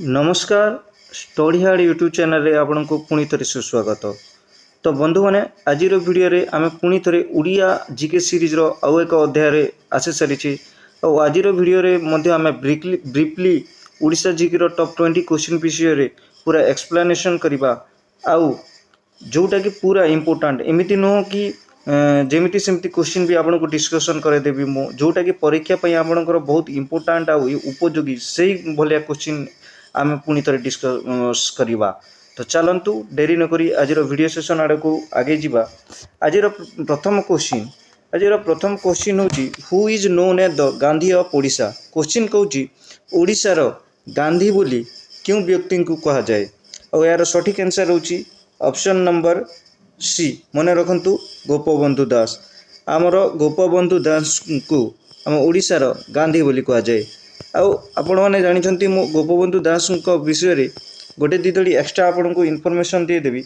नमस्कार study hard YouTube channel रे आपण को पुणी थे सुस्वागत। तो बंधु मैंने आज वीडियो रे आम पुणी थे उड़िया जीके सीरीज रो आउ एक अध्याय आसी सारी और आज वीडियो रे मध्य आम ब्रीफली उड़ीसा जीके रो टॉप 20 क्वेश्चन विषय रे पूरा एक्सप्लेनेशन करवा आउ जोटा कि पूरा इम्पोर्टाट एमती नुह कि जमीती सेमती क्वेश्चन भी आपको डिस्कसन करदेवी मु जोटा कि परीक्षा आपंकर बहुत इम्पोर्टाट आउ उपयोगी से भाया क्वेश्चन आम पुणी थे डिस्कस करवा। तो चलतु डेरी नक आज वीडियो सेशन आड़ को आगे जावा। आज प्रथम क्वेश्चन हूँ who is known as the Gandhi of Odisha. Question कहूँ ओडिशार गांधी बोली क्यों व्यक्ति को कह जाए और यार सठिक आंसर होची ऑप्शन नंबर सी मन रखु गोपबंधु दास। आमर गोपबंधु दास को आम ओडिशार गांधी बोली कह जाए। आपण मैंने जानते मो गोपबंधु दास विषय रे गोटे दिदड़ी एक्सट्रा आपन को इनफॉरमेशन देदेवी।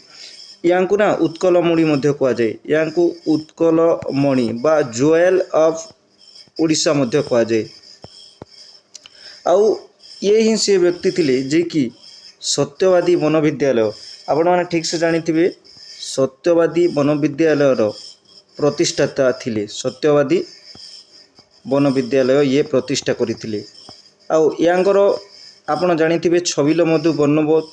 या ना उत्कल मणि कह जाए या उत्कल मणि बा ज्वेल ऑफ ओडिशा कह जाए। आउ ये ही से व्यक्ति थे जे कि सत्यवादी वन विद्यालय आपण मैंने ठीक से जानी सत्यवादी वन विद्यालय प्रतिष्ठाता थिले। सत्यवादी वन विद्यालय ये प्रतिष्ठा करथिले। आउ यांकर आपण जानी छबिल मधु वर्णबोध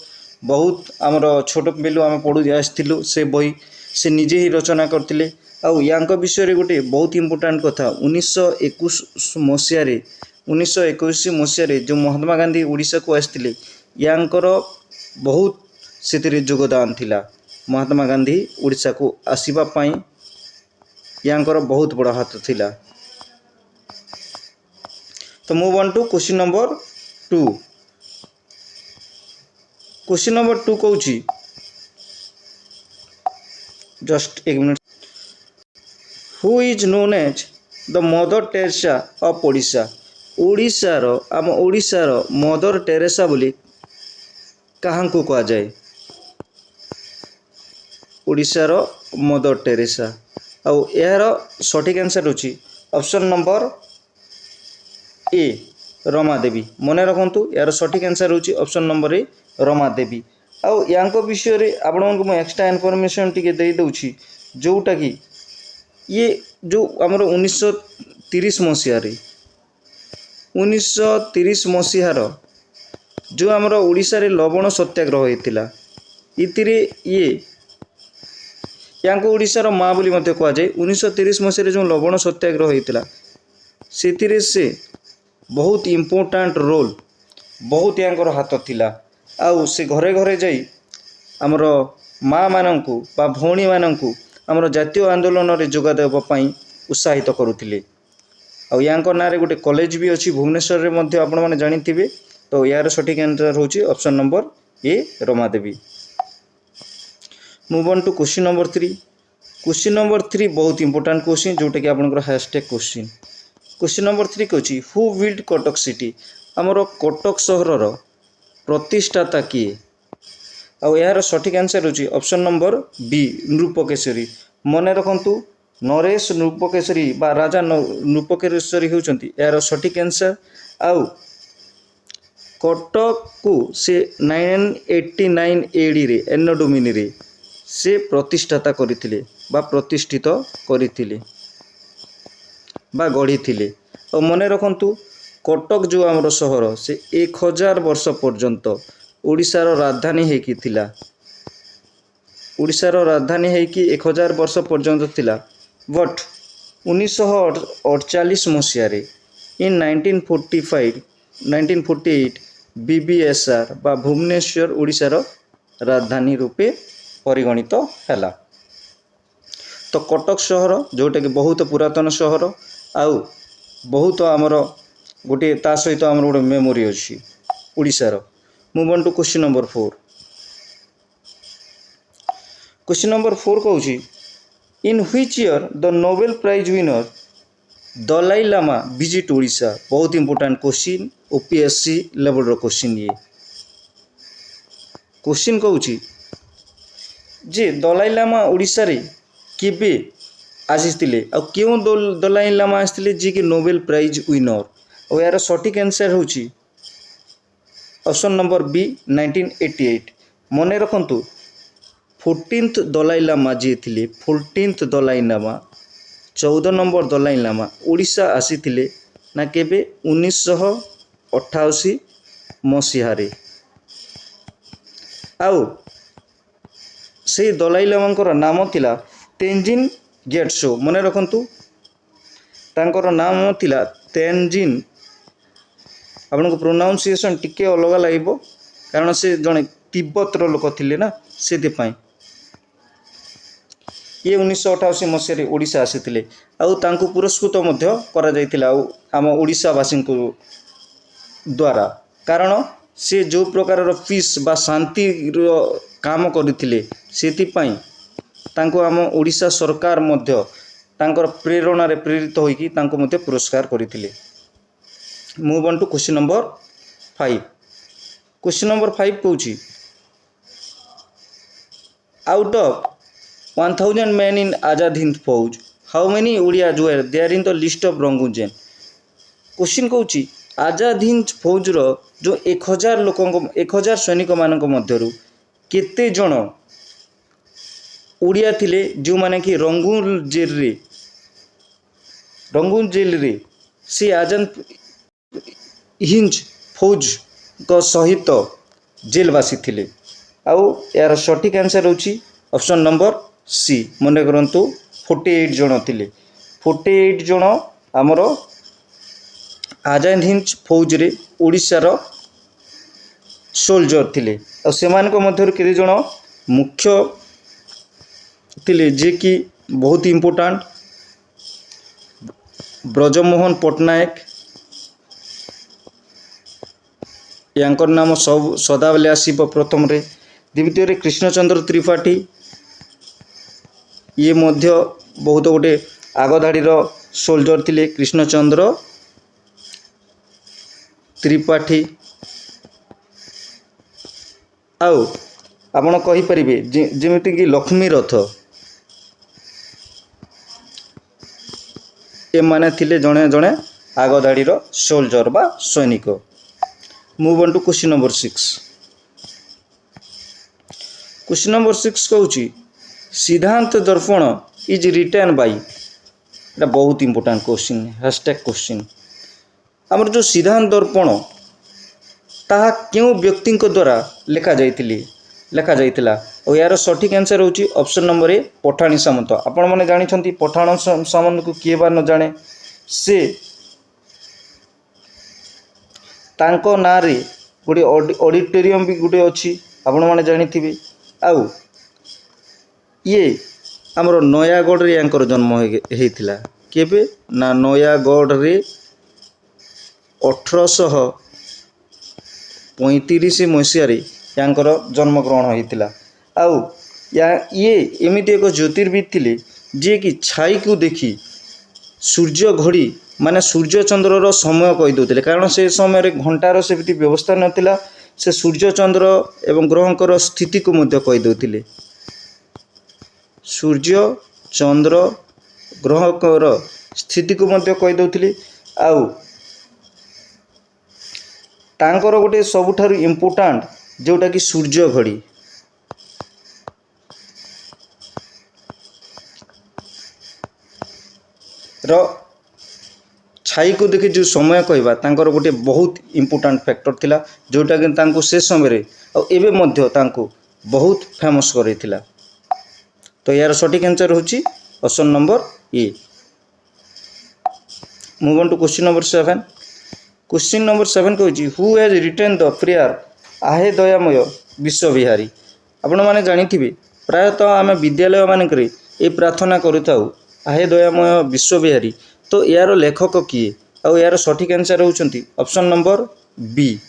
बहुत आमर छोट बेलू आम पढ़ु आसलु से बही से निजे ही रचना करते। आउ यांक विषय गोटे बहुत इम्पोर्टाट कथा 1921 मसीह जो महात्मा गांधी ओडिशा को आसते यांकर बहुत से योगदान थिला। महात्मा गांधी ओडिशा को आसीबा पई यांकर बहुत बड़ा हाथ थिला। तो move on to question number 2। Question number 2 कहूँ जस्ट एक minute who is known as the Mother Teresa of Odisha. ओडिशार आम ओडिशार मदर टेरेसा बोली कहाँ को कह जाए। ओडिशार मदर टेरेसा आउ यार सठिक आंसर होची ऑप्शन नंबर ए रमा देवी। मन रखु यार सठिक आंसर होची ऑप्शन नंबर ए रमा देवी। आउ यांको विषय रे आपण को एक्स्ट्रा इनफॉरमेशन टिके दे दउची जोटा कि ये जो हमरो 1930 मसीह रे 1930 मसीहार जो आमर ओडिशा रे लवण सत्याग्रह होइतिला इतिरे ये यांको ओडिशार माँ बोली मते कह जाए। 1930 मसीह जो लवण सत्याग्रह होइतिला सेतिरे से बहुत इम्पोर्टाट रोल बहुत यांकर हाथ थिला। आउ से घरे घरे जाई आमर माँ मानंकु बा भौणी मानंकु आमर जातीय आंदोलन रे जोगा देबा पई उत्साहित करुथिले। आउ यांकर नारे गोटे कॉलेज भी अच्छी भुवनेश्वर रे मध्य आपण माने जानिथिबे। तो यार सठिक आंसर होची option number A Rama Devi. Move on to question number 3। Question number 3 बहुत इंपोर्टेंट क्वेश्चन जोटा कि आपनकर हैशटैग क्वेश्चन। क्वेश्चन नंबर 3 कहूँ हु बिल्ड कटक सिटी। आमर कटक सहर प्रतिष्ठाता किए आउ यार सठिक आंसर होची ऑप्शन नंबर बी नृपकेशरी। मन रखु नरेश नृपकेशरी बा राजा नृपकेशरी होउचंती यार सठिक आंसर। आउ कटक को से 989 एडी रे एन डोमिनी रे से प्रतिष्ठाता करथिले बा प्रतिष्ठित करथिले बा गढ़ी थिले। और मन रखु कटक जो आमर सहर से 1000 वर्ष पर्यंत ओडिशार राजधानी हेकी थिला। ओडिशार राजधानी हेकी 1000 वर्ष पर्यंत थिला। बट 1948 मसीह रे इन 1948 बीबीएसआर बा भुवनेश्वर ओडिशार राजधानी रूपे परिगणित हैला। तो कटक सहर जोटा कि बहुत पुरातन सहर आउ बहुत आमर गोटे ता सहित आमर गोटे मेमोरी अच्छी ओडिशार। Move on to question number 4। Question number 4 कहूँ in which year the Nobel prize winner Dalai Lama visit Odisha. बहुत इंपोर्टेंट क्वेश्चन ओपीएससी लेवल रो क्वेश्चन। ये क्वेश्चन कहूँ जे दलाई लामा ओडिशा रे केबे आसीथिले आ क्यों दलाई लामा आसीथिले जी कि नोबेल प्राइज विनर। और यार सठिक आंसर होची ऑप्शन नंबर बी 1988। मने रखंतु 14th दलाई लामा जी थिले 14th दलाई लामा 14 नंबर दलाई लामा ओडिशा आसीथिले ना केबे 1988 मसीहारे। आउ से दलाई लामांकर नाम थिला तेंजिन गेट्सो। मने रखंतु तांकर नाम थिला तेंजिन। आपनको प्रोनाउंसिएशन टिके अलग लागो कारण से जड़े तिब्बतर लोक थिले ना से ये 1988 मसीह ओडिशा आसीथिले। आउ तांको पुरस्कृत मध्य करा जायतिला आम ओडिशावासी द्वारा कारण से जो प्रकार पीस बा शांति काम करथिले सेतिपाई तांको आम ओडिशा सरकार मध्य तांकर प्रेरणा रे प्रेरित होइकी तांको मध्य पुरस्कार करथिले। Move on to question number 5। Question number 5 कहूँ out of 1000 men in Azad Hind Fauj how many Odias were there in the list of Rangoon jail. Question कहूँ आजाद हिंद फौज रो जो 1000 लोक 1000 सैनिक मानक मध्यरु केते जण ओडिया थिले जो माने कि रंगून जेल रे से आजाद हिंद फौज को सहित जेलवासी थिले। आउ यार सठिक आंसर होची ऑप्शन नंबर सी। मन करंतु 48 जण थिले। 48 जण आमर आजाद हिंद फौज रे ओडिशा रो सोल्जर थिले। और सेमान को मध्यरु केते जण मुख्य थिले जे कि बहुत इंपोर्टेंट ब्रजमोहन पट्टनायक यांकर नाम सब सदाबले आसीब प्रथम रे। द्वितीय रे कृष्णचंद्र त्रिपाठी ये मध्य बहुत गोटे आगधाड़ी सोल्जर थिले कृष्णचंद्र त्रिपाठी। आउ आपण कहि परिबे जेमिति कि लक्ष्मी रथ ए माने थिले जणे जणे आगधाड़ी सोल्जर बा सैनिक। Move on to question number 6। Question number 6 कहूँ सिद्धांत दर्पण इज रिटन बाय एटा बहुत इंपोर्टेंट क्वेश्चन हैशटैग क्वेश्चन। आमर जो सिद्धांत दर्पण ताहा क्यों व्यक्ति द्वारा लेखा जाइतिला और यार सठिक आंसर होची ऑप्शन नंबर ए पठाणी सामंत। आपण माने जानि छंती पठाण सामंत को किए बा न जाने से तांको ना रे गोटे ऑडिटोरियम भी गोटे अच्छी आपण माने जानि थिबे। आउ ये आमर नयागढ़ रे यांकर जन्म हेइतिला केबे ना नयागढ़ रे 1835 मसीह रे यांकर जन्म ग्रहण होइतिला। आउ ये एमिति एक ज्योतिर्विद थिले जे कि छाई को देखी सूर्य घड़ी माने सूर्य चंद्र समय कही दौले कारण से समय घंटार से व्यवस्था नथिला। से सूर्य चंद्र एवं ग्रहंकर स्थिति को मध्य कही दौले। सूर्य चंद्र ग्रहकर स्थिति को मध्य कही दौले। आउ तांकर गोटे सबुठारु इम्पोर्टेंट जोटा कि सूर्य घड़ी रो छाई को देखि जो समय कहवा तांकर गोटे बहुत इम्पोर्टेंट फैक्टर थिला जोटा कि तांको से समय रे और एबे मध्य तांको बहुत फेमस करैतिला। तो यार सठिक आंसर होची option number A. Move on to question number 7। Question number 7 कहूँ who has written the prayer आहे दयामय विश्वविहारी। आपण माने जानिथिबे प्रायतः आम विद्यालय मानक ये प्रार्थना करूँ आहे दयामय विश्वविहारी। तो यार लेखक किए और यार सठिक आंसर होउचंती ऑप्शन नंबर बी।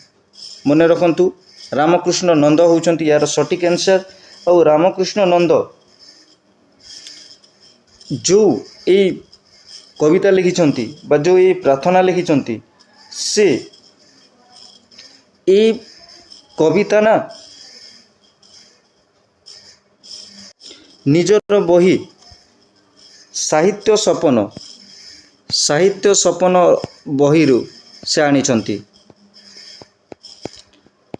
मन रखंतु रामकृष्ण नंद होउचंती यार सठिक आंसर। और रामकृष्ण नंद जो ये कविता लिखिछंती बा जो ये प्रार्थना लिखिछंती से ये कविता ना निजर बही साहित्य सपन बहिरु से आनिछंती।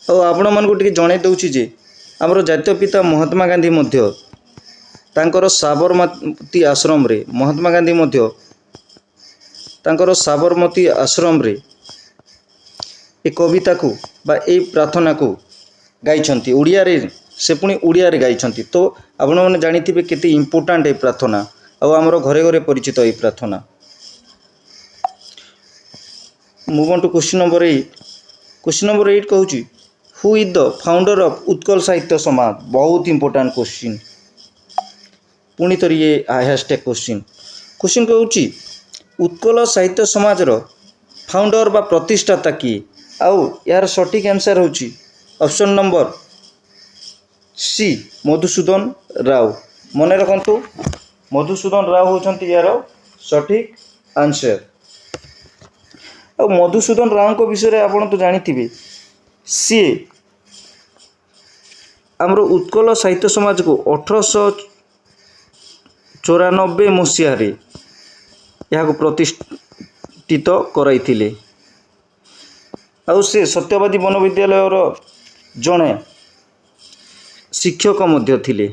ଆଉ ଆପଣମାନଙ୍କୁ ଟିକେ ଜଣାଇ ଦେଉଛି ଯେ ଆମର ଜାତୀୟ ପିତା ମହାତ୍ମା ଗାନ୍ଧୀ ମଧ୍ୟ ତାଙ୍କର ସାବରମତୀ ଆଶ୍ରମରେ ମହାତ୍ମା ଗାନ୍ଧୀ ମଧ୍ୟ ତାଙ୍କର ସାବରମତୀ ଆଶ୍ରମରେ ଏ କବିତାକୁ ବା এই ପ୍ରାର୍ଥନାକୁ ଗାଇଛନ୍ତି ଓଡ଼ିଆରେ। ସେ ପୁଣି ଓଡ଼ିଆରେ ଗାଇଛନ୍ତି। ତ ଆପଣମାନେ ଜାଣିଥିବେ କେତେ ଇମ୍ପୋର୍ଟାଣ୍ଟ ଏ ପ୍ରାର୍ଥନା, ଆଉ ଆମର ଘରେ ଘରେ ପରିଚିତ এই ପ୍ରାର୍ଥନା। Move on to question number 8। Question number 8 कहूँ who is the founder of Utkal Sahitya Samaj. बहुत इंपोर्टेंट क्वेश्चन, पुणी थर ये हैशटैग क्वेश्चन। क्वेश्चन कहूँ उत्कल साहित्य समाज रो फाउंडर बा प्रतिष्ठाता किए, आउ यार सठिक आंसर होची option number C Madhusudan Rao. मन रखु मधुसूदन राव होचंती यार सठिक आंसर। आ मधुसूदन राव को विषय में आपड़ तो जानी सी आमर उत्कल साहित्य समाज को 1894 मसीह यहाँ प्रतिष्ठित कराइथिले। आउ से सत्यवादी वन विद्यालय जड़े शिक्षक मध्य थिले।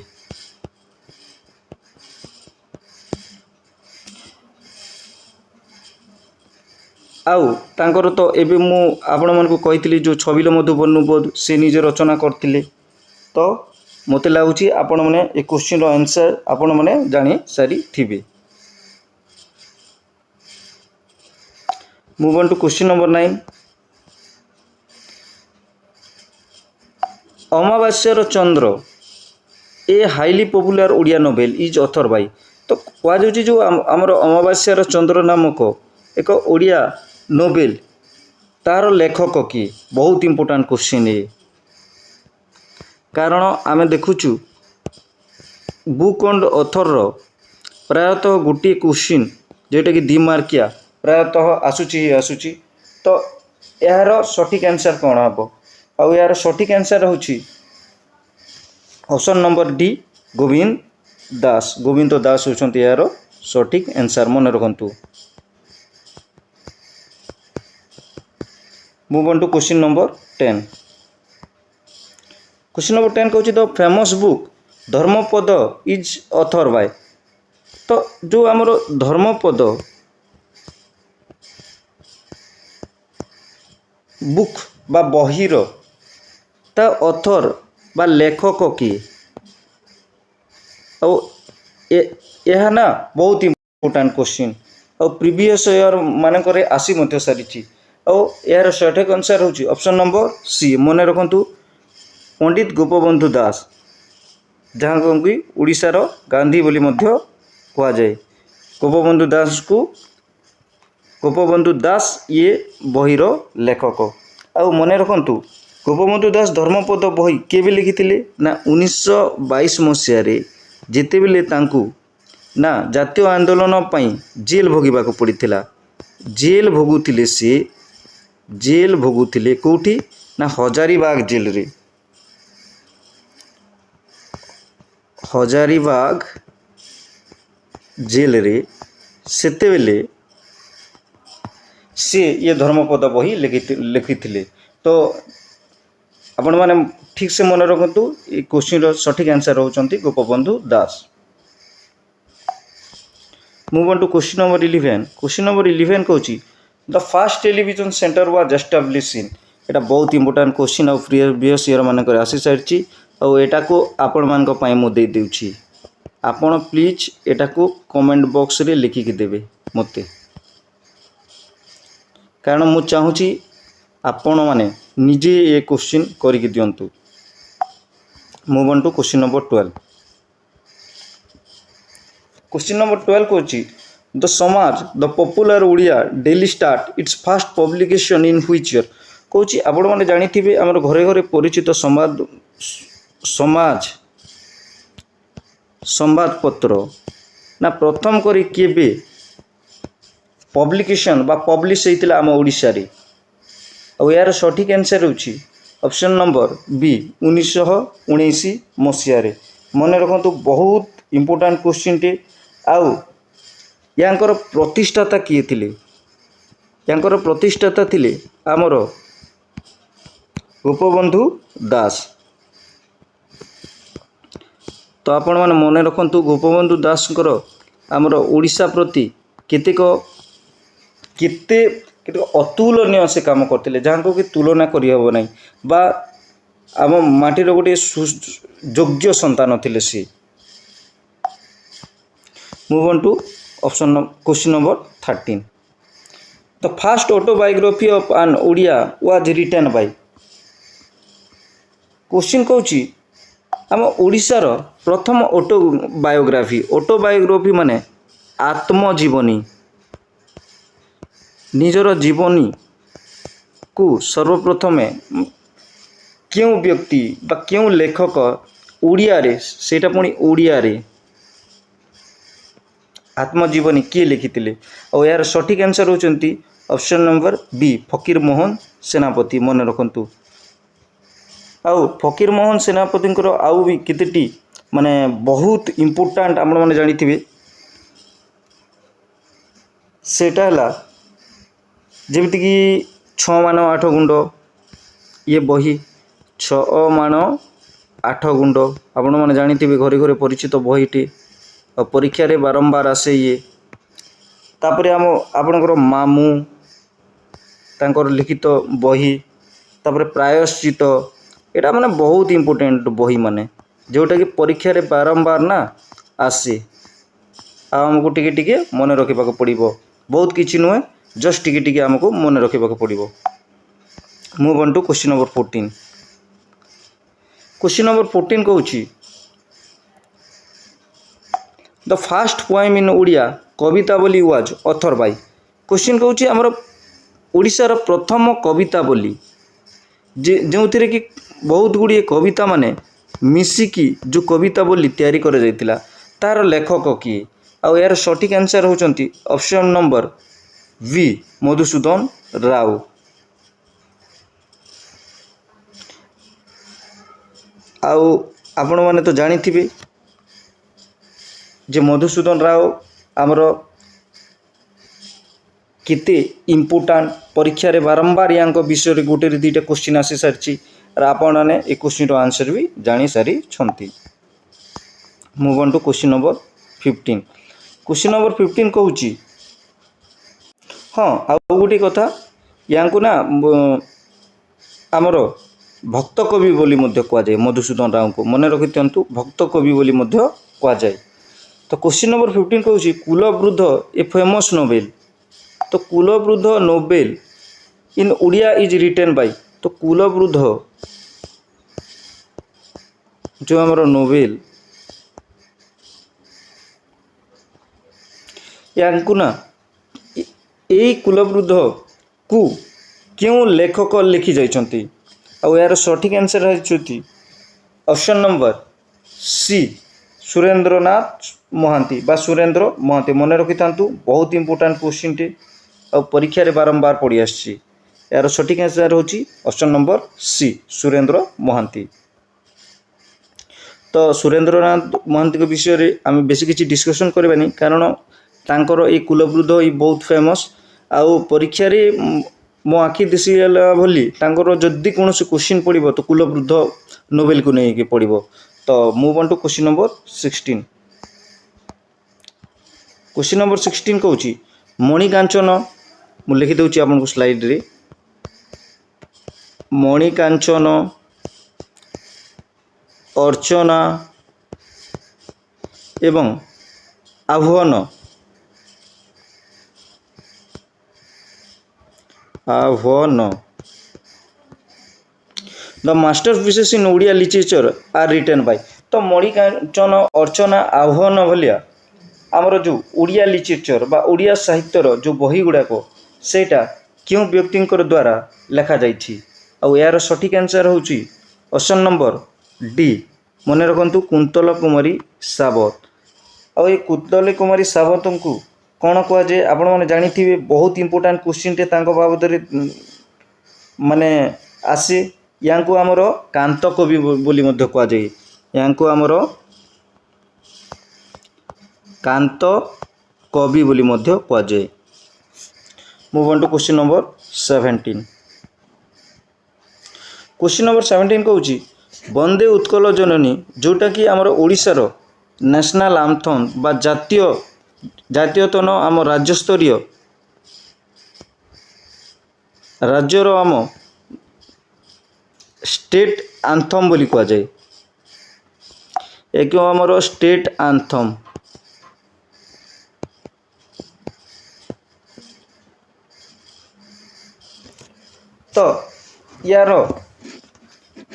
आउ तांकर तो एबे मु आपण मन को कहितली जो छबिल मधुबनुबोध से निजे रचना करथिले। तो मते लागुची आपण माने ए क्वेश्चन रो आंसर आपण माने जानि सारी थिबे। Move on to question number 9। Amavasyara Chandra a highly popular Odia novel is author by. तो कह जाउची जो हमर अमावास्यार चंद्र नामक एक ओडिया नोवेल तार लेखक किए। बहुत इंपोर्टेंट क्वेश्चन है, कारण आमे देखुचु बुक एंड ऑथर रो प्रायतः गोटे क्वेश्चन जोटा कि 2 मार्किया प्रायतः आसुची। तो यार सठिक आंसर कौन हम, आउ यार सठिक आंसर होची option number D Govind Das. Govind Das होचंती यार सठिक आंसर, मन रखंतु। Move on to question number 10। Question number 10 कहूँ the famous book Dharmapada is author by. तो जो आमर धर्मपद बुक बा बहिर ता ऑथर बा लेखक किए। यह ना बहुत इंपोर्टेंट क्वेश्चन, और प्रीवियस ईयर मानक आसी मध्य सारी। और यार सठिक आंसर होची ऑप्शन नंबर सी, मन रखंतु पंडित गोपबंधु दास, जहाँ कि उड़ीसार गांधी बोली मध्य कह जाए। गोपबंधु दास को गोपबंधु दास ये बहिर लेखक। आ मन रखंतु गोपबंधु दास धर्मपद बही केबे लिखिथिले ना 1922 मसीह जेतेबेले तांकु ना जातीय आंदोलन पई जेल भोगिबाको पड़िथिला। जेल भोगुथिले से जेल भोगुथिले कोठी ना हजारीबाग जेल रे। हजारीबाग जेल रे सेतेबेले से ये धर्मपद बही लिखिथिले। तो आपण माने ठीक से मन रखंतु ये क्वेश्चन रो सठिक आंसर होचंती Gopabandhu Das. Move on to question number 11। Question number 11 कहूँ the first television centre was establish in. एटा बहुत इंपोर्टेंट क्वेश्चन और प्रीवियस ईयर मानक आसी सारी। और एटा को आपण मानक पई मु दे देउछि, आपण प्लीज एटा को कमेंट बॉक्स रे लिखिक देबे मते, कारण मु चाहूँची आपण माने निजे ये क्वेश्चन करिक दियंतु। Move on to question number 12। Question number 12 कहूँ the Samaj the popular Odia daily start its first publication in which year. कहूँ आपण मैंने जानी आम घरे घरे परिचित समाज संवादपत्र ना प्रथम करी केबे पब्लिकेशन बा पब्लिश होता आम ओडिशा रे। और यार सठिक आंसर होची ऑप्शन नंबर बी 1919 मसीह। मन रखु बहुत इंपोर्टेंट क्वेश्चन टे। आउ यांकर प्रतिष्ठाता किए थिले, यांकर प्रतिष्ठाता थिले आमर ଗୋପବନ୍ଧୁ ଦାସ। ତ ଆପଣମାନେ ମନେ ରଖନ୍ତୁ ଗୋପବନ୍ଧୁ ଦାସଙ୍କର ଆମର ଓଡ଼ିଶା ପ୍ରତି କେତେ ଅତୁଳନୀୟ ସେ କାମ କରିଥିଲେ, ଯାହାଙ୍କୁ କି ତୁଳନା କରିହେବ ନାହିଁ, ବା ଆମ ମାଟିର ଗୋଟିଏ ଯୋଗ୍ୟ ସନ୍ତାନ ଥିଲେ ସିଏ। Move on to question number 13. The first autobiography of an Odia was written by. Question Cauchy आम ओडिशार प्रथम ऑटोबायोग्राफी माने आत्मजीवनी, निजर जीवनी को सर्वप्रथमे क्यों व्यक्ति बा क्यों लेखक ओडिया रे, सेटा पुणी ओडिया रे आत्मजीवनी किए लिखिथिले। और यार सठिक आंसर होचंती ऑप्शन नंबर बी फकीर मोहन सेनापति। मन रखंतु आउ फकीर मोहन सेनापति आउ भी केतेटी माने बहुत इम्पोर्टाट आपण माने जानिथिबे, सेटा हला जेमिति कि 6 मान 8 गुंड, ये बही 6 मान 8 गुंड आपण माने जानिथिबे, घरे घरे परिचित बहीटी, और परीक्षा रे बारंबार आसे ये। तापरे आम आपणकर मामू तांकर लिखित बही, तापरे प्रायश्चित, एटा माने बहुत इम्पोर्टेंट बही माने जोटा कि परीक्षा रे बारंबार ना आसे। आमको टिके टिके मन रखा पड़ो, बहुत किसी नुहे, जस्ट टिके टिके आमको मन रखा पड़ो। Move on to question number 14. Question number 14 कहूँ the first poem in Odia Kavitavali was author by. Question कहूँ आमर ओडिशार प्रथम कवितावली जो थे कि बहुत गुड़िए कविता माने मिसिकी जो कवितावली तैयारी कर जाइतिला, तार लेखक किए? आउ यार सठिक आंसर होचंती option number B Madhusudan Rao. आउ आपण माने तो जानिथिबे जे मधुसूदन राव आमर केते इम्पोर्टाट, परीक्षा रे बारंबार या विषय रे गोटे दुईटा क्वेश्चन आसी सारी, आपण मैंने ये क्वेश्चन रो आंसर भी जानी सारी छंती। Move on to question number 15. Question number 15 कहूँ हाँ आ गोटे कथा या ना आमर भक्त कवि बोली मध्य कहुए, मधुसूदन राव को मन रखि दिंतु, भक्त कवि बोली मध्य कहुए। तो क्वेश्चन नंबर 15 कहूँ कुलवृद्ध ए फेमस नोवेल। तो Kulavriddha novel in Odia is written by. तो कुलवृद्ध जो आमर नोवेल या ना यही कुलवृद्ध को क्यों लेखक लिखि जाइछंती? और यार सठिक आंसर है option number C Surendranath Mohanty बा सुरेंद्र महांती। मन रखि थांतु, बहुत इंपोर्टेंट क्वेश्चन टे और परीक्षा रे बारंबार पड़ी आछि। यार सठिक आंसर होची option number C Surendra Mohanty. तो सुरेंद्रनाथ महांती के विषय रे आम बेसी किछि डिस्कशन करबानी, कारण तांकर ए कुलवृद्ध ई बहुत फेमस। आउ परीक्षा रे मो आखि दिसीला भली तांकर जदि कोनोसी क्वेश्चन पड़िबो तो कुलवृद्ध नोवेल को नहीं के पड़िबो। तो move on to question number 16. Question number 16 कहूँ मणिकांचन, मु लिखि दउची आपनको स्लाइड रे, मणिकांचन अर्चना एवं Ahvan the masterpieces in Odia literature are written by. तो मणिकांचन अर्चना आह्वान भलिया आमर जो ओडिया लिटरेचर बा ओडिया साहित्यर जो बही गुड़ाक सेटा क्यों व्यक्ति द्वारा लिखा जाइछि? और यार सठिक आंसर होची ऑप्शन नंबर डी मन रखंतु कुंतल कुमारी सावत। और ये कुंतल कुमारी सावत को कौन कह जाए आपण मैंने जानी, बहुत इंपोर्टाट क्वेश्चन टे बाबद माने आसे। या आमर कांत कवि बोली मध्य कह जाए, या आमर कांत कवि बोली मध्य कह जाए। Move on to question number 17. Question number 17 कहूँ वंदे उत्कल जननी जोटा कि आमर ओडिशार नेशनल आंथम बा जातीयतन आम राज्यस्तरीय राज्यर आम स्टेट आंथम बोली कह जाए एक आमर स्टेट आंथम तो यार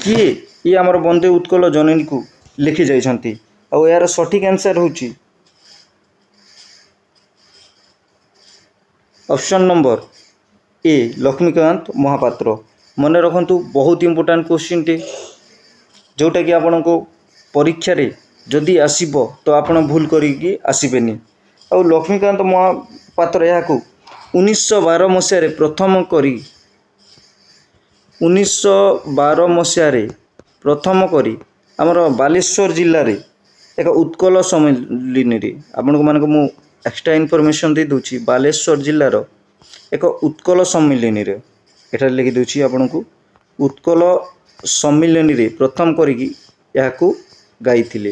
किए ये आमर वंदे उत्कल जननी को लिखि जाइछंती आ यार सठिक आंसर होची option number A Laxmikant Mohapatra. मन रखंतु बहुत इंपोर्टेंट क्वेश्चन टे जोटा कि आपण को परीक्षा रे जदि आसीबो तो आपण भूल करिकी आसीबेनी। आ लक्ष्मीकांत महापात्र या 1912 मसीह प्रथम करी 1912 मसीह प्रथम करी आमर बालेश्वर जिले में एक उत्कल सम्मिलनी रे आपण मानक मु एक्स्ट्रा इनफॉरमेशन दे दूची बालेश्वर जिलार एक उत्कल सम्मिलनी रे एठार लिखि दूची आपण को उत्कल सम्मिलनी रे प्रथम करिकी याकू गाइथिले।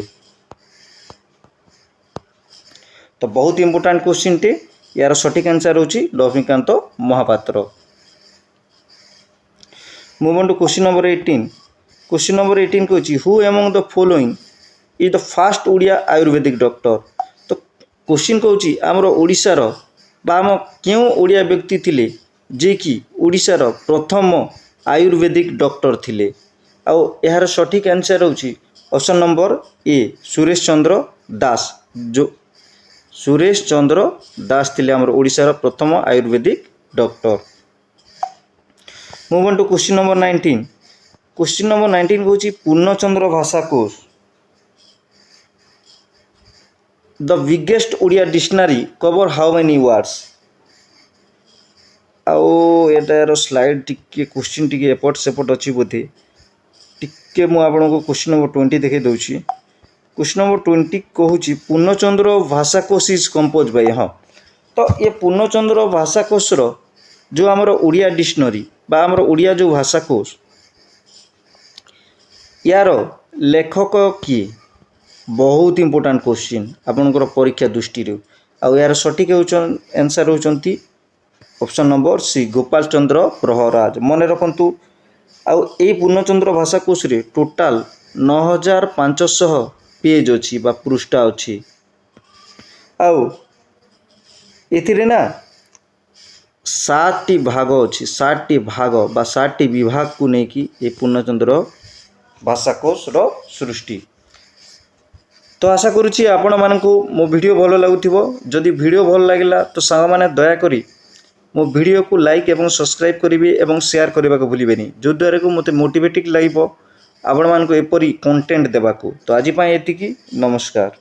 तो बहुत इंपोर्टेंट क्वेश्चन टे यार सठिक आंसर होची Laxmikant Mohapatra. Move on to question number 18। Question number 18 कहूँ who among the following is the first Odia ayurvedic doctor. तो क्वेश्चन कहूँ आमर ओडिशार बा आम क्यों ओडिया व्यक्ति थिले जे कि ओडिशार प्रथम आयुर्वेदिक डॉक्टर थिले। आउ यार सठिक आंसर होची option number A Suresh Chandra Das. जो सुरेश चंद्र दास थिले आमर ओडिशार प्रथम Ayurvedic doctor. Move on to question number 19। Question number 19 कहूँ Purnachandra Bhashakosha the biggest Odia dictionary cover how many words. आउ यार स्लाइड टिके क्वेश्चन टिके एपट सेपट अच्छी बोधे टिके मु आपको क्वेश्चन नंबर 20 देखे दूसरी। क्वेश्चन नंबर 20 कहूँ Purnachandra Bhashakosha is compose bye. हाँ तो ये पूर्णचंद्र भाषाकोश जो आमर ओडिया डिक्शनरी बा आमर ओडिया जो भाषाकोश यार लेखक किए बहुत इंपोर्टेंट क्वेश्चन आपनकर परीक्षा दृष्टि आउ यार सठिक आंसर होचंती option number C Gopal Chandra Praharaj. मन रखंतु आउ ए पूर्णचंद्र भाषाकोश रे टोटाल 9500 पेज अच्छी बा पृष्ठा अच्छी। आउ एथिरे ना 7टी भाग अच्छी 7टी भाग बा 7टी विभाग को लेकिन ये पूर्णचंद्र भाषाकोश रो सृष्टि। तो आशा करुच्ची आपण मानकु मो वीडियो भल लगुथिबो। जदि वीडियो भल लागिला तो सांग माने दया करी मो वीडियो को लाइक एवं सब्सक्राइब करिवे एवं शेयर करबा को भूलिबेनी जो द्वारा को मते मोटिवेटिक लागिबो आपण मानकु एपरी कंटेंट देबाकू। तो आज पय एतिकी नमस्कार।